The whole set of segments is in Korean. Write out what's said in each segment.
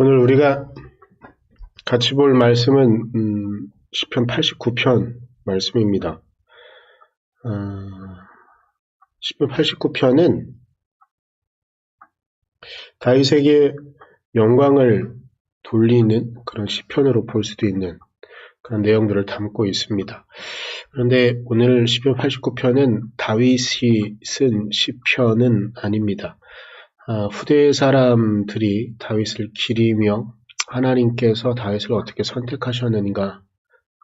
오늘 우리가 같이 볼 말씀은 시편 89편 말씀입니다. 시편 89편은 다윗에게 영광을 돌리는 그런 시편으로 볼 수도 있는 그런 내용들을 담고 있습니다. 그런데 오늘 시편 89편은 다윗이 쓴 시편은 아닙니다. 후대 사람들이 다윗을 기리며 하나님께서 다윗을 어떻게 선택하셨는가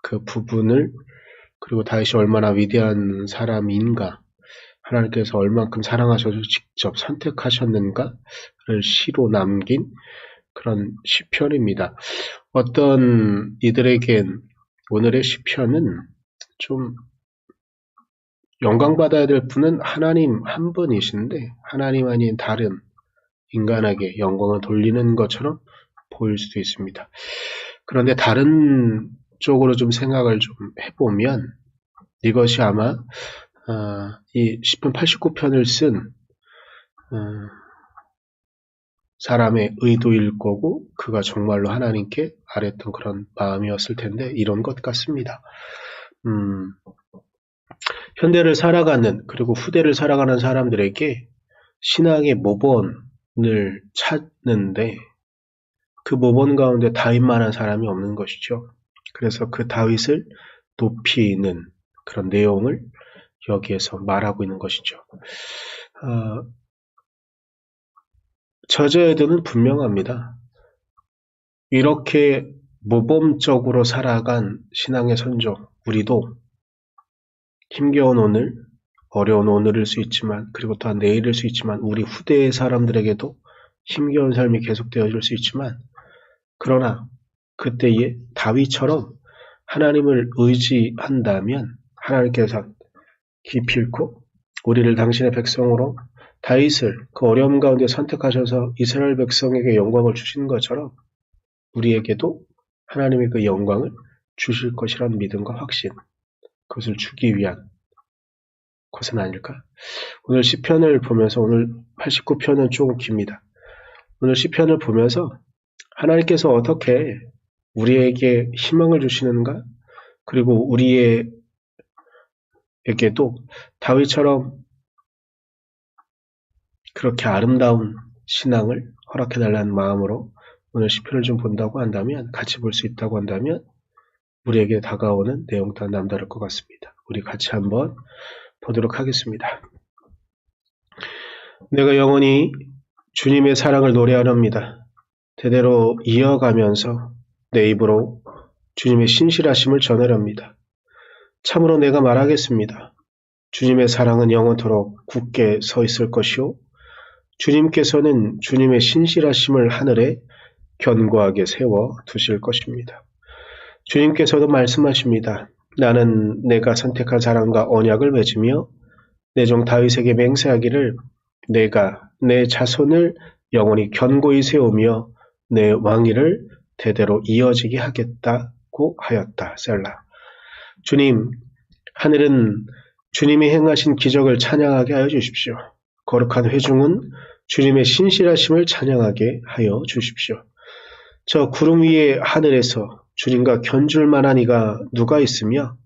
그 부분을, 그리고 다윗이 얼마나 위대한 사람인가, 하나님께서 얼만큼 사랑하셔서 직접 선택하셨는가를 시로 남긴 그런 시편입니다. 어떤 이들에겐 오늘의 시편은 좀 영광받아야 될 분은 하나님 한 분이신데 하나님 아닌 다른 인간에게 영광을 돌리는 것처럼 보일 수도 있습니다. 그런데 다른 쪽으로 좀 생각을 좀 해보면 이것이 아마 이 시편 89편을 쓴 사람의 의도일 거고, 그가 정말로 하나님께 아뢰던 그런 마음이었을 텐데 이런 것 같습니다. 현대를 살아가는, 그리고 후대를 살아가는 사람들에게 신앙의 모본을 찾는데 그 모본 가운데 다윗만한 사람이 없는 것이죠. 그래서 그 다윗을 높이는 그런 내용을 여기에서 말하고 있는 것이죠. 저자애들은 분명합니다. 이렇게 모범적으로 살아간 신앙의 선조, 우리도 힘겨운 오늘, 어려운 오늘일 수 있지만, 그리고 또한 내일일 수 있지만, 우리 후대의 사람들에게도 힘겨운 삶이 계속되어질 수 있지만, 그러나 그때에 다윗처럼 하나님을 의지한다면 하나님께서 기필코 우리를 당신의 백성으로 다윗을 그 어려움 가운데 선택하셔서 이스라엘 백성에게 영광을 주신 것처럼 우리에게도 하나님의 그 영광을 주실 것이라는 믿음과 확신, 그것을 주기 위한 것은 아닐까? 오늘 시편을 보면서, 오늘 89편은 조금 깁니다. 오늘 시편을 보면서 하나님께서 어떻게 우리에게 희망을 주시는가? 그리고 우리에게도 다윗처럼 그렇게 아름다운 신앙을 허락해달라는 마음으로 오늘 시편을 좀 본다고 한다면, 같이 볼 수 있다고 한다면 우리에게 다가오는 내용도 남다를 것 같습니다. 우리 같이 한번 보도록 하겠습니다. 내가 영원히 주님의 사랑을 노래하렵니다. 대대로 이어가면서 내 입으로 주님의 신실하심을 전하렵니다. 참으로 내가 말하겠습니다. 주님의 사랑은 영원토록 굳게 서 있을 것이요, 주님께서는 주님의 신실하심을 하늘에 견고하게 세워 두실 것입니다. 주님께서도 말씀하십니다. 나는 내가 선택한 사람과 언약을 맺으며 내 종 다윗에게 맹세하기를 내가 내 자손을 영원히 견고히 세우며 내 왕위를 대대로 이어지게 하겠다고 하였다. 셀라. 주님, 하늘은 주님이 행하신 기적을 찬양하게 하여 주십시오. 거룩한 회중은 주님의 신실하심을 찬양하게 하여 주십시오. 저 구름 위의 하늘에서 주님과 견줄 만한 이가 누가 있으며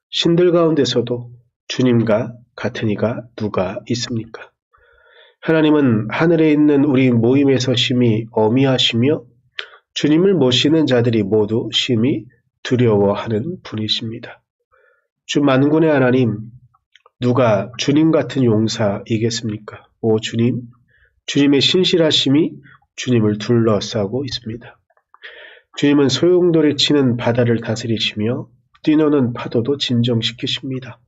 신들 가운데서도 주님과 같은 이가 누가 있습니까? 하나님은 하늘에 있는 우리 모임에서 심히 어미하시며 주님을 모시는 자들이 모두 심히 두려워하는 분이십니다. 주 만군의 하나님, 누가 주님 같은 용사이겠습니까? 오 주님, 주님의 신실하심이 주님을 둘러싸고 있습니다. 주님은 소용돌이 치는 바다를 다스리시며 뛰노는 파도도 진정시키십니다.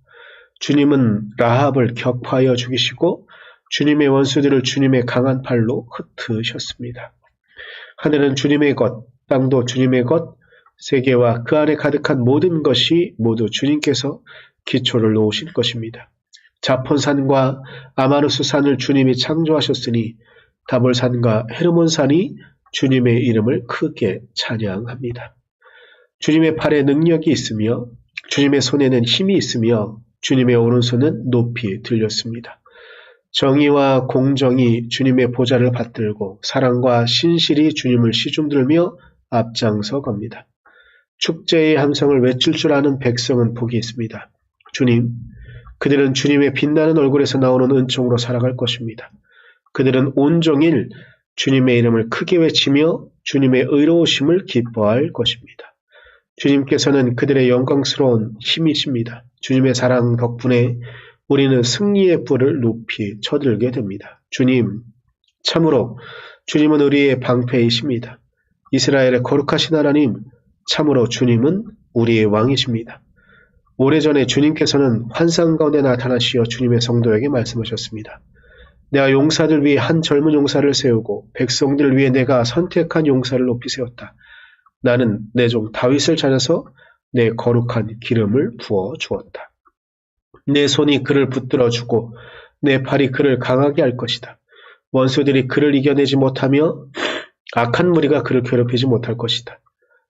주님은 라합을 격파하여 죽이시고 주님의 원수들을 주님의 강한 팔로 흩으셨습니다. 하늘은 주님의 것, 땅도 주님의 것, 세계와 그 안에 가득한 모든 것이 모두 주님께서 기초를 놓으신 것입니다. 자폰산과 아마르스산을 주님이 창조하셨으니 다볼산과 헤르몬산이 주님의 이름을 크게 찬양합니다. 주님의 팔에 능력이 있으며 주님의 손에는 힘이 있으며 주님의 오른손은 높이 들렸습니다. 정의와 공정이 주님의 보좌를 받들고 사랑과 신실이 주님을 시중들며 앞장서 갑니다. 축제의 함성을 외칠 줄 아는 백성은 복이 있습니다. 주님, 그들은 주님의 빛나는 얼굴에서 나오는 은총으로 살아갈 것입니다. 그들은 온종일 주님의 이름을 크게 외치며 주님의 의로우심을 기뻐할 것입니다. 주님께서는 그들의 영광스러운 힘이십니다. 주님의 사랑 덕분에 우리는 승리의 뿔을 높이 쳐들게 됩니다. 주님, 참으로 주님은 우리의 방패이십니다. 이스라엘의 거룩하신 하나님, 참으로 주님은 우리의 왕이십니다. 오래전에 주님께서는 환상 가운데 나타나시어 주님의 성도에게 말씀하셨습니다. 내가 용사들 위해 한 젊은 용사를 세우고 백성들 위해 내가 선택한 용사를 높이 세웠다. 나는 내 종 다윗을 찾아서 내 거룩한 기름을 부어 주었다. 내 손이 그를 붙들어 주고 내 팔이 그를 강하게 할 것이다. 원수들이 그를 이겨내지 못하며 악한 무리가 그를 괴롭히지 못할 것이다.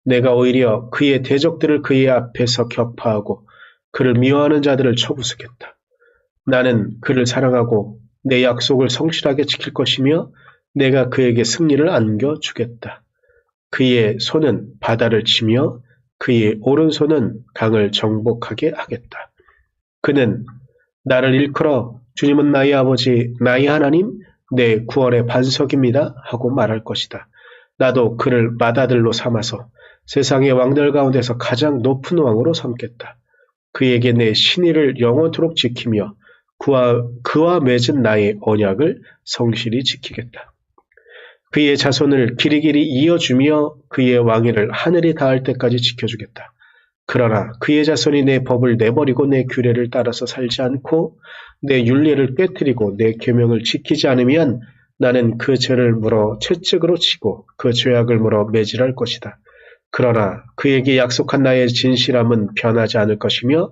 내가 오히려 그의 대적들을 그의 앞에서 격파하고 그를 미워하는 자들을 쳐부수겠다. 나는 그를 사랑하고 내 약속을 성실하게 지킬 것이며 내가 그에게 승리를 안겨주겠다. 그의 손은 바다를 치며 그의 오른손은 강을 정복하게 하겠다. 그는 나를 일컬어 주님은 나의 아버지, 나의 하나님, 내 구원의 반석입니다 하고 말할 것이다. 나도 그를 맏아들로 삼아서 세상의 왕들 가운데서 가장 높은 왕으로 삼겠다. 그에게 내 신의를 영원토록 지키며 그와 맺은 나의 언약을 성실히 지키겠다. 그의 자손을 길이길이 이어주며 그의 왕위를 하늘이 닿을 때까지 지켜주겠다. 그러나 그의 자손이 내 법을 내버리고 내 규례를 따라서 살지 않고 내 율례를 깨뜨리고 내 계명을 지키지 않으면 나는 그 죄를 물어 채찍으로 치고 그 죄악을 물어 매질할 것이다. 그러나 그에게 약속한 나의 진실함은 변하지 않을 것이며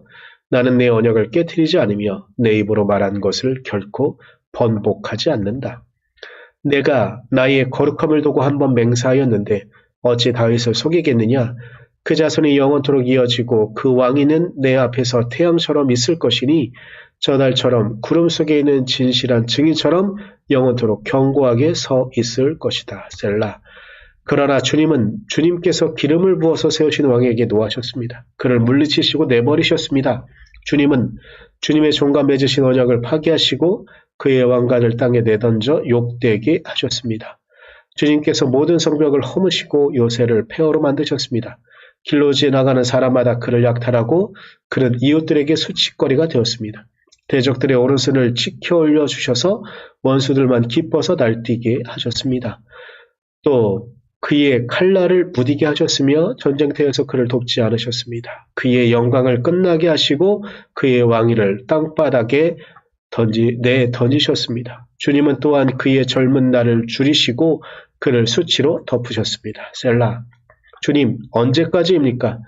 나는 내 언약을 깨뜨리지 않으며 내 입으로 말한 것을 결코 번복하지 않는다. 내가 나의 거룩함을 두고 한번 맹세하였는데 어찌 다윗을 속이겠느냐? 그 자손이 영원토록 이어지고 그 왕위는 내 앞에서 태양처럼 있을 것이니 저 달처럼 구름 속에 있는 진실한 증인처럼 영원토록 견고하게 서 있을 것이다. 셀라. 그러나 주님은 주님께서 기름을 부어서 세우신 왕에게 노하셨습니다. 그를 물리치시고 내버리셨습니다. 주님은 주님의 종과 맺으신 언약을 파기하시고 그의 왕관을 땅에 내던져 욕되게 하셨습니다. 주님께서 모든 성벽을 허무시고 요새를 폐허로 만드셨습니다. 길로 지나가는 사람마다 그를 약탈하고 그는 이웃들에게 수치거리가 되었습니다. 대적들의 오른손을 지켜 올려주셔서 원수들만 기뻐서 날뛰게 하셨습니다. 또 그의 칼날을 무디게 하셨으며 전쟁터에서 그를 돕지 않으셨습니다. 그의 영광을 끝나게 하시고 그의 왕위를 땅바닥에 던지셨습니다. 주님은 또한 그의 젊은 날을 줄이시고 그를 수치로 덮으셨습니다. 셀라. 주님, 언제까지입니까?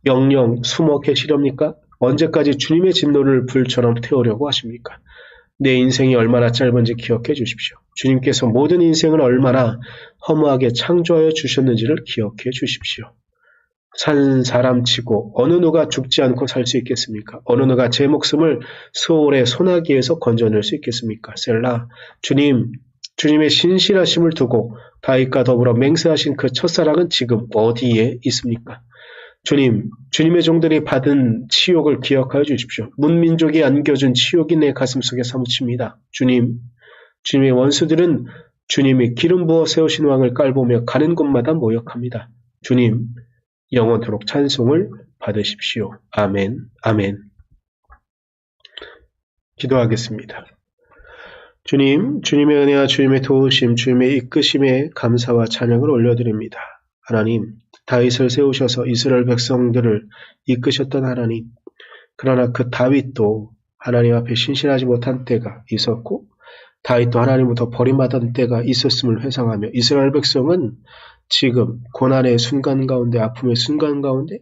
영영 숨어 계시렵니까? 언제까지 주님의 진노를 불처럼 태우려고 하십니까? 내 인생이 얼마나 짧은지 기억해 주십시오. 주님께서 모든 인생을 얼마나 허무하게 창조하여 주셨는지를 기억해 주십시오. 산 사람치고 어느 누가 죽지 않고 살 수 있겠습니까? 어느 누가 제 목숨을 수월의 소나기에서 건져낼 수 있겠습니까? 셀라, 주님의 신실하심을 두고 다윗과 더불어 맹세하신 그 첫사랑은 지금 어디에 있습니까? 주님의 종들이 받은 치욕을 기억하여 주십시오. 문민족이 안겨준 치욕이 내 가슴속에 사무칩니다. 주님의 원수들은 주님이 기름 부어 세우신 왕을 깔보며 가는 곳마다 모욕합니다. 주님, 영원토록 찬송을 받으십시오. 아멘, 아멘. 기도하겠습니다. 주님의 은혜와 주님의 도우심, 주님의 이끄심에 감사와 찬양을 올려드립니다. 하나님, 다윗을 세우셔서 이스라엘 백성들을 이끄셨던 하나님, 그러나 그 다윗도 하나님 앞에 신실하지 못한 때가 있었고 다윗도 하나님부터 버림받은 때가 있었음을 회상하며 이스라엘 백성은 지금 고난의 순간 가운데, 아픔의 순간 가운데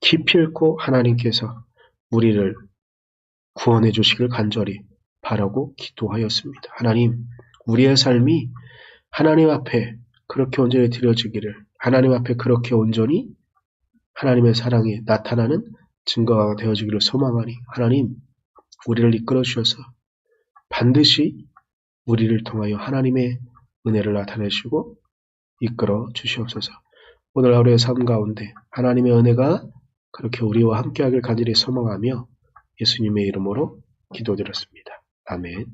기필코 하나님께서 우리를 구원해 주시길 간절히 바라고 기도하였습니다. 하나님, 우리의 삶이 하나님 앞에 그렇게 온전히 드려지기를, 하나님 앞에 그렇게 온전히 하나님의 사랑이 나타나는 증거가 되어지기를 소망하니 하나님, 우리를 이끌어 주셔서 반드시 우리를 통하여 하나님의 은혜를 나타내시고 이끌어 주시옵소서. 오늘 하루의 삶 가운데 하나님의 은혜가 그렇게 우리와 함께하길 간절히 소망하며 예수님의 이름으로 기도드렸습니다. 아멘.